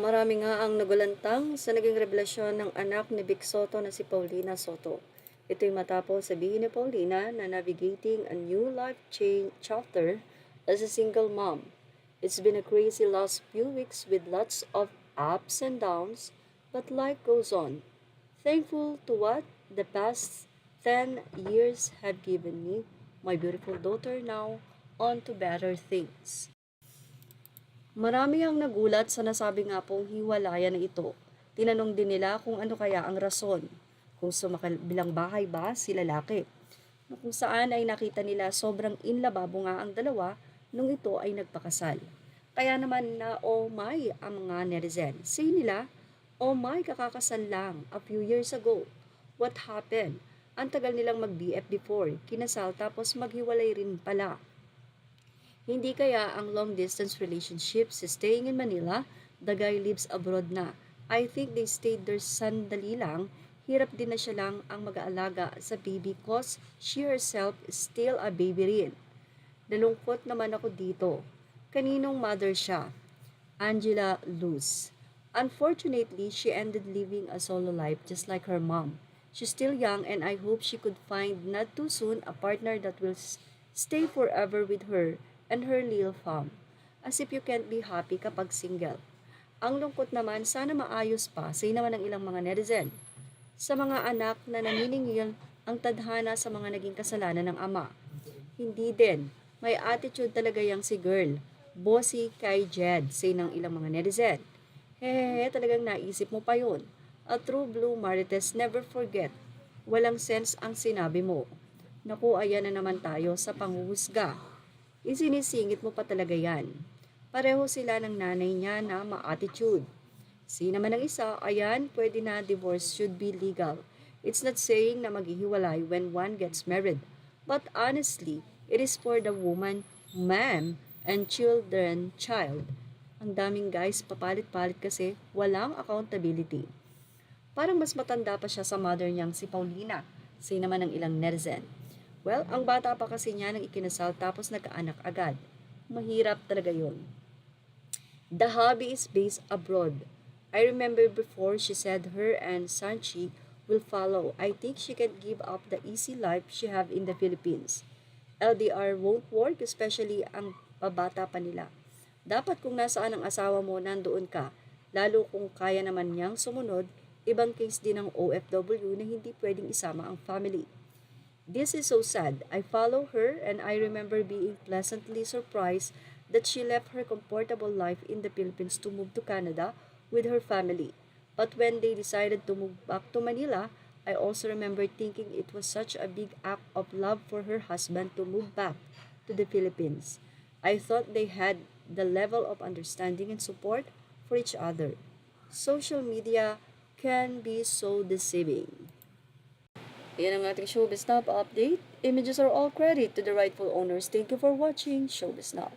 Marami nga ang nagulantang sa naging revelasyon ng anak ni Vic Soto na si Paulina Soto. Ito'y matapos sabihin ni Paulina na navigating a new life chapter as a single mom. It's been a crazy last few weeks with lots of ups and downs, but life goes on. Thankful to what the past 10 years have given me, my beautiful daughter now, on to better things. Marami ang nagulat sa nasabi nga pong hiwalayan na ito. Tinanong din nila kung ano kaya ang rason. Kung sumakabilang bahay ba si lalaki. Kung saan ay nakita nila sobrang inlababo nga ang dalawa nung ito ay nagpakasal. Kaya naman na oh my ang mga netizen. Say nila, oh my kakakasal lang a few years ago. What happened? Ang tagal nilang mag-BF before, kinasal tapos maghiwalay rin pala. Hindi kaya ang long-distance relationship si staying in Manila, the guy lives abroad na. I think they stayed there sandali lang, hirap din na siya lang ang mag-aalaga sa baby cause she herself is still a baby rin. Nalungkot naman ako dito. Kaninong mother siya? Angela Luz. Unfortunately, she ended living a solo life just like her mom. She's still young and I hope she could find not too soon a partner that will stay forever with her and her little fam. As if you can't be happy kapag single. Ang lungkot naman, sana maayos pa, say naman ng ilang mga netizen. Sa mga anak na naniningil ang tadhana sa mga naging kasalanan ng ama. Hindi din, may attitude talaga yang si girl. Bossy kay Jed, say ng ilang mga netizen. Hehehe, talagang naisip mo pa yun. A true blue marites never forget. Walang sense ang sinabi mo. Naku, ayan na naman tayo sa panghuhusga. Isinisingit mo pa talaga yan. Pareho sila ng nanay niya na ma-attitude. Si naman ang isa, ayan, pwede na divorce should be legal. It's not saying na maghihiwalay when one gets married. But honestly, it is for the woman, man, and child. Ang daming guys, papalit-palit kasi walang accountability. Parang mas matanda pa siya sa mother niyang si Paulina. Si naman ng ilang netizen. Well, ang bata pa kasi niya nang ikinasal tapos nagkaanak agad. Mahirap talaga yun. The hubby is based abroad. I remember before she said her and Sanchi will follow. I think she can give up the easy life she have in the Philippines. LDR won't work, especially ang pabata pa nila. Dapat kung nasaan ang asawa mo, nandoon ka. Lalo kung kaya naman niyang sumunod, ibang case din ng OFW na hindi pwedeng isama ang family. This is so sad. I follow her and I remember being pleasantly surprised that she left her comfortable life in the Philippines to move to Canada with her family. But when they decided to move back to Manila, I also remember thinking it was such a big act of love for her husband to move back to the Philippines. I thought they had the level of understanding and support for each other. Social media can be so deceiving. Yan ang ating Showbiz Now update. Images are all credit to the rightful owners. Thank you for watching Showbiz Now.